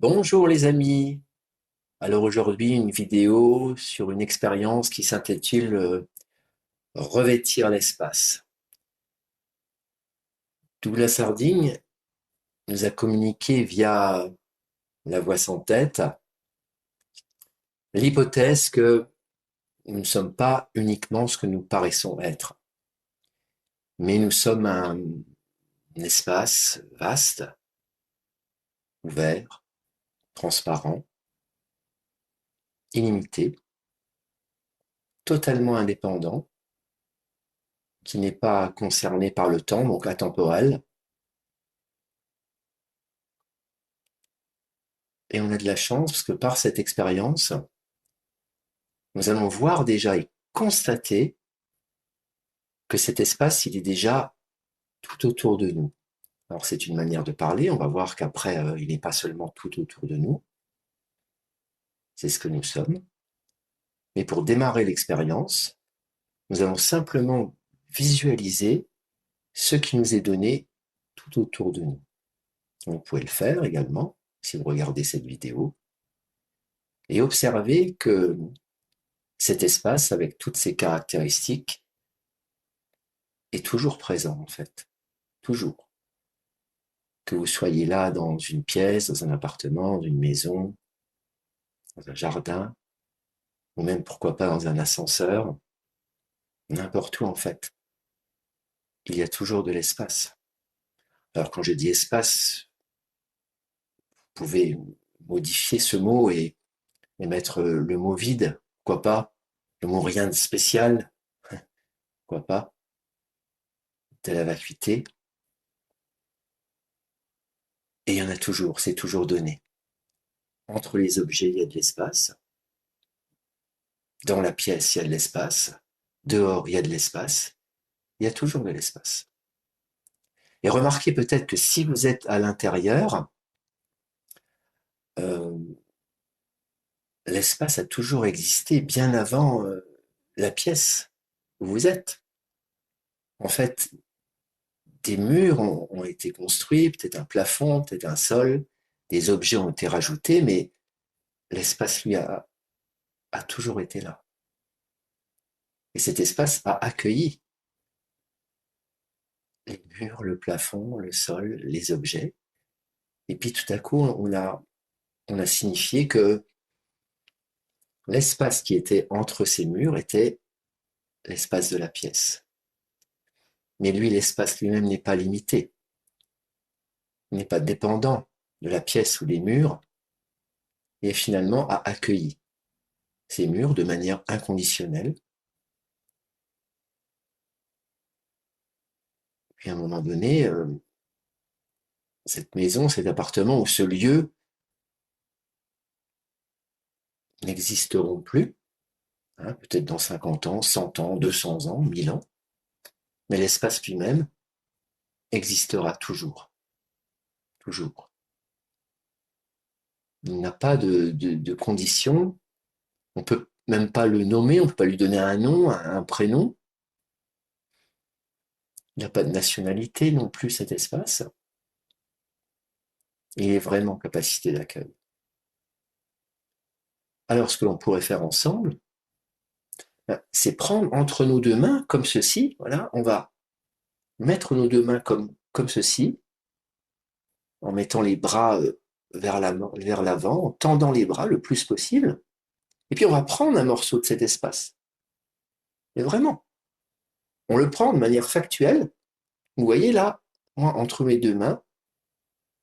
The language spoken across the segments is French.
Bonjour les amis. Alors aujourd'hui, une vidéo sur une expérience qui s'intitule Revêtir l'espace. Douglas Harding nous a communiqué via la voix sans tête l'hypothèse que nous ne sommes pas uniquement ce que nous paraissons être, mais nous sommes un espace vaste, ouvert, transparent, illimité, totalement indépendant, qui n'est pas concerné par le temps, donc atemporel. Et on a de la chance parce que par cette expérience, nous allons voir déjà et constater que cet espace, il est déjà tout autour de nous. Alors c'est une manière de parler, on va voir qu'après, il n'est pas seulement tout autour de nous, c'est ce que nous sommes. Mais pour démarrer l'expérience, nous allons simplement visualiser ce qui nous est donné tout autour de nous. Vous pouvez le faire également, si vous regardez cette vidéo, et observer que cet espace, avec toutes ses caractéristiques, est toujours présent en fait, toujours. Que vous soyez là dans une pièce, dans un appartement, dans une maison, dans un jardin, ou même pourquoi pas dans un ascenseur, n'importe où en fait, il y a toujours de l'espace. Alors quand je dis espace, vous pouvez modifier ce mot et mettre le mot vide, pourquoi pas, le mot rien de spécial, pourquoi pas, de la vacuité, et il y en a toujours, c'est toujours donné. Entre les objets, il y a de l'espace. Dans la pièce, il y a de l'espace. Dehors, il y a de l'espace. Il y a toujours de l'espace. Et remarquez peut-être que si vous êtes à l'intérieur, euh, l'espace a toujours existé bien avant la pièce où vous êtes. En fait, des murs ont été construits, peut-être un plafond, peut-être un sol, des objets ont été rajoutés, mais l'espace, lui, a toujours été là. Et cet espace a accueilli les murs, le plafond, le sol, les objets. Et puis tout à coup, on a signifié que l'espace qui était entre ces murs était l'espace de la pièce. Mais lui, l'espace lui-même n'est pas limité, il n'est pas dépendant de la pièce ou des murs, et finalement a accueilli ces murs de manière inconditionnelle. Puis à un moment donné, cette maison, cet appartement ou ce lieu n'existeront plus, hein, peut-être dans 50 ans, 100 ans, 200 ans, 1000 ans, mais l'espace lui-même existera toujours, toujours. Il n'a pas de conditions, on peut même pas le nommer, on peut pas lui donner un nom, un prénom. Il n'y a pas de nationalité non plus cet espace. Il est vraiment capacité d'accueil. Alors ce que l'on pourrait faire ensemble, c'est prendre entre nos deux mains comme ceci, voilà, on va mettre nos deux mains comme ceci, en mettant les bras vers l'avant, en tendant les bras le plus possible, et puis on va prendre un morceau de cet espace. Mais vraiment, on le prend de manière factuelle. Vous voyez là, moi, entre mes deux mains,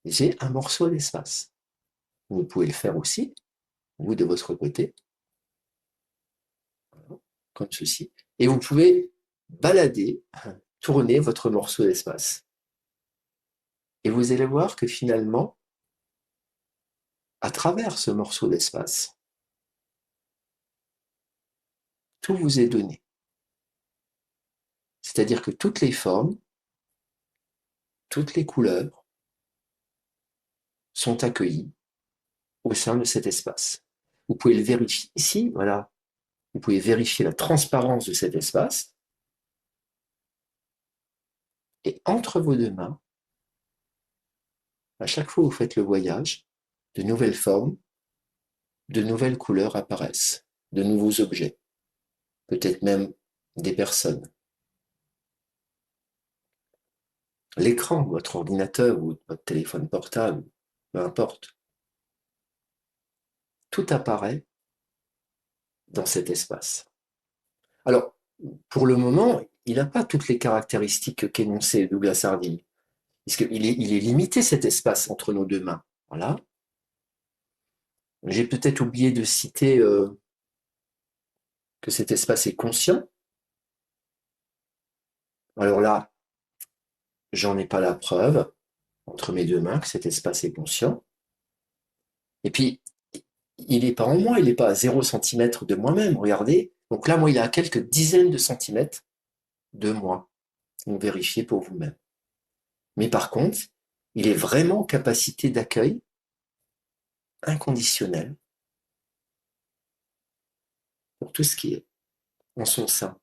j'ai un morceau d'espace. Vous pouvez le faire aussi, vous de votre côté, comme ceci. Et vous pouvez balader, tourner votre morceau d'espace. Et vous allez voir que finalement, à travers ce morceau d'espace, tout vous est donné. C'est-à-dire que toutes les formes, toutes les couleurs sont accueillies au sein de cet espace. Vous pouvez le vérifier ici, voilà. Vous pouvez vérifier la transparence de cet espace. Et entre vos deux mains, à chaque fois que vous faites le voyage, de nouvelles formes, de nouvelles couleurs apparaissent, de nouveaux objets, peut-être même des personnes. L'écran de votre ordinateur ou de votre téléphone portable, peu importe, tout apparaît dans cet espace. Alors, pour le moment, il n'a pas toutes les caractéristiques qu'énonçait Douglas Harding, puisqu'il il est limité cet espace entre nos deux mains. Voilà. J'ai peut-être oublié de citer que cet espace est conscient. Alors là, j'en ai pas la preuve entre mes deux mains que cet espace est conscient. Et puis, il n'est pas en moi, il n'est pas à 0 cm de moi-même, regardez. Donc là, moi, il est à quelques dizaines de centimètres de moi. Donc vérifiez pour vous-même. Mais par contre, il est vraiment en capacité d'accueil inconditionnel pour tout ce qui est en son sein.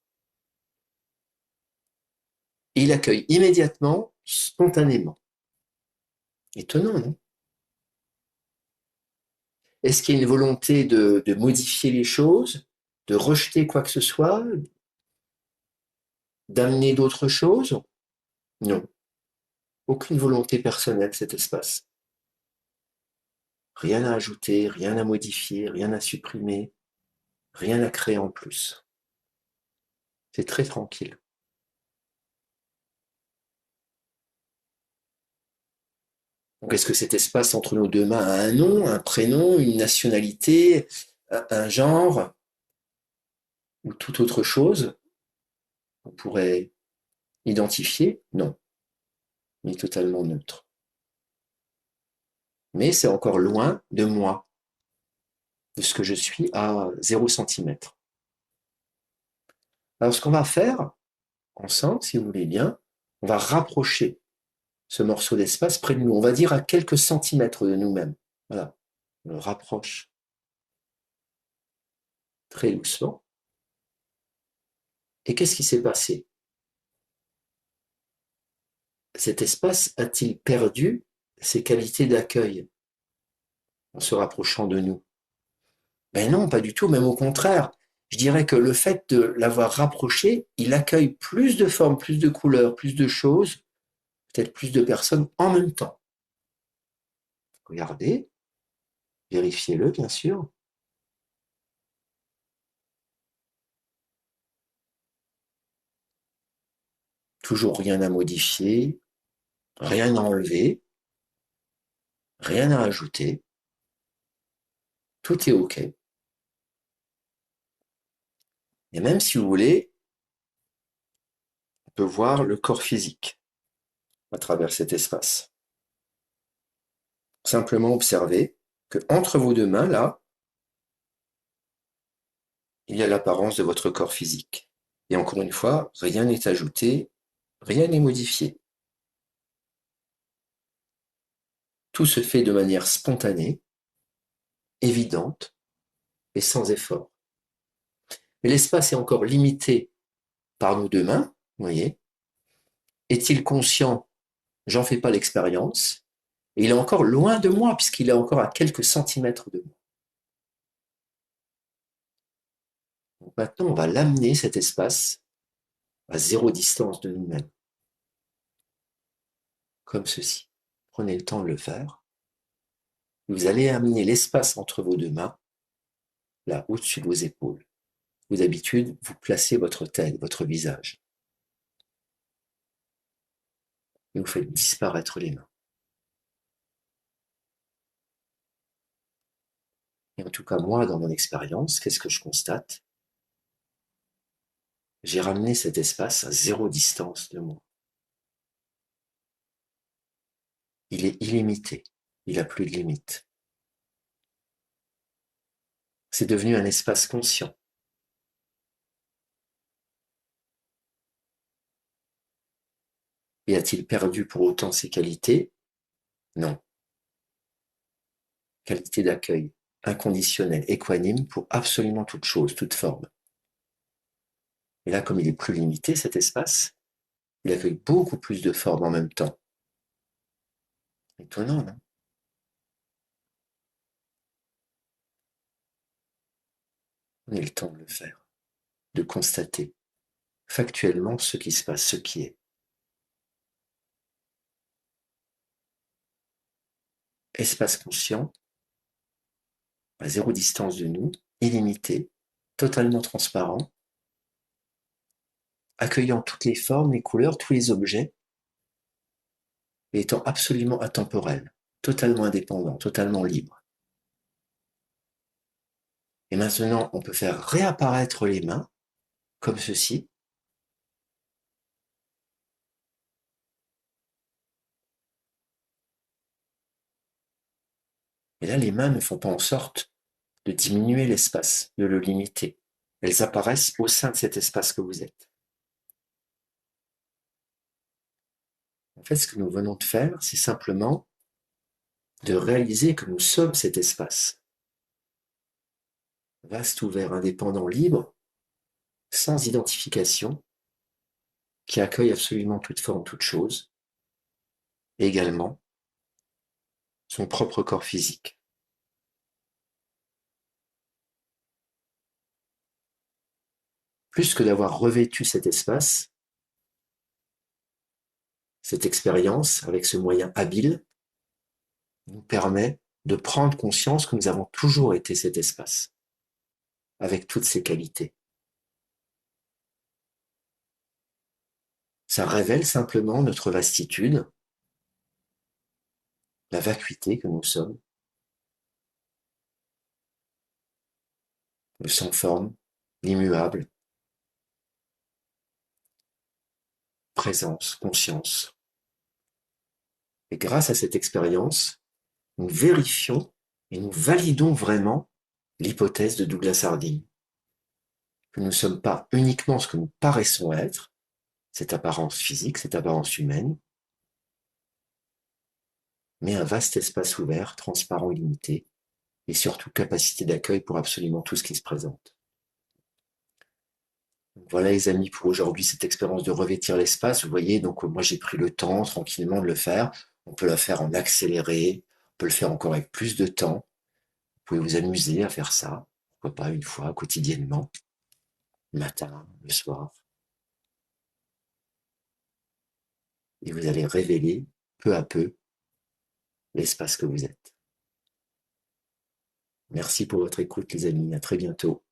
Et il accueille immédiatement, spontanément. Étonnant, non? Est-ce qu'il y a une volonté de modifier les choses, de rejeter quoi que ce soit, d'amener d'autres choses? Non. Aucune volonté personnelle, cet espace. Rien à ajouter, rien à modifier, rien à supprimer, rien à créer en plus. C'est très tranquille. Donc, est-ce que cet espace entre nos deux mains a un nom, un prénom, une nationalité, un genre, ou toute autre chose qu'on pourrait identifier? Non, il est totalement neutre. Mais c'est encore loin de moi, de ce que je suis à 0 cm. Alors, ce qu'on va faire ensemble, si vous voulez bien, on va rapprocher ce morceau d'espace près de nous. On va dire à quelques centimètres de nous-mêmes. Voilà, on le rapproche très doucement. Et qu'est-ce qui s'est passé? Cet espace a-t-il perdu ses qualités d'accueil en se rapprochant de nous? Ben non, pas du tout, même au contraire. Je dirais que le fait de l'avoir rapproché, il accueille plus de formes, plus de couleurs, plus de choses, peut-être plus de personnes en même temps. Regardez, vérifiez-le bien sûr. Toujours rien à modifier, rien à enlever, rien à ajouter. Tout est OK. Et même si vous voulez, on peut voir le corps physique à travers cet espace. Simplement observer que entre vos deux mains, là, il y a l'apparence de votre corps physique. Et encore une fois, rien n'est ajouté, rien n'est modifié. Tout se fait de manière spontanée, évidente et sans effort. Mais l'espace est encore limité par nos deux mains, vous voyez. Est-il conscient? J'en fais pas l'expérience. Et il est encore loin de moi, puisqu'il est encore à quelques centimètres de moi. Donc maintenant, on va l'amener, cet espace, à 0 distance de nous-mêmes. Comme ceci. Prenez le temps de le faire. Vous allez amener l'espace entre vos deux mains, là, au-dessus de vos épaules. Vous, d'habitude, vous placez votre tête, votre visage. Et vous faites disparaître les mains. Et en tout cas, moi, dans mon expérience, qu'est-ce que je constate? J'ai ramené cet espace à 0 distance de moi. Il est illimité. Il n'a plus de limite. C'est devenu un espace conscient. Et a-t-il perdu pour autant ses qualités? Non. Qualité d'accueil, inconditionnelle, équanime pour absolument toute chose, toute forme. Et là, comme il est plus limité, cet espace, il accueille beaucoup plus de formes en même temps. Étonnant, non? Prenez le temps de le faire, de constater factuellement ce qui se passe, ce qui est. Espace conscient, à zéro distance de nous, illimité, totalement transparent, accueillant toutes les formes, les couleurs, tous les objets, et étant absolument atemporel, totalement indépendant, totalement libre. Et maintenant, on peut faire réapparaître les mains, comme ceci. Et là, les mains ne font pas en sorte de diminuer l'espace, de le limiter. Elles apparaissent au sein de cet espace que vous êtes. En fait, ce que nous venons de faire, c'est simplement de réaliser que nous sommes cet espace. Vaste, ouvert, indépendant, libre, sans identification, qui accueille absolument toute forme, toute chose, et également son propre corps physique. Plus que d'avoir revêtu cet espace, cette expérience, avec ce moyen habile, nous permet de prendre conscience que nous avons toujours été cet espace, avec toutes ses qualités. Ça révèle simplement notre vastitude, la vacuité que nous sommes, le sans forme, l'immuable, présence, conscience. Et grâce à cette expérience, nous vérifions et nous validons vraiment l'hypothèse de Douglas Harding, que nous ne sommes pas uniquement ce que nous paraissons être, cette apparence physique, cette apparence humaine, mais un vaste espace ouvert, transparent, illimité, et surtout capacité d'accueil pour absolument tout ce qui se présente. Donc voilà les amis pour aujourd'hui cette expérience de revêtir l'espace. Vous voyez, donc moi j'ai pris le temps tranquillement de le faire. On peut le faire en accéléré, on peut le faire encore avec plus de temps. Vous pouvez vous amuser à faire ça, pourquoi pas une fois quotidiennement, le matin, le soir. Et vous allez révéler peu à peu l'espace que vous êtes. Merci pour votre écoute les amis, à très bientôt.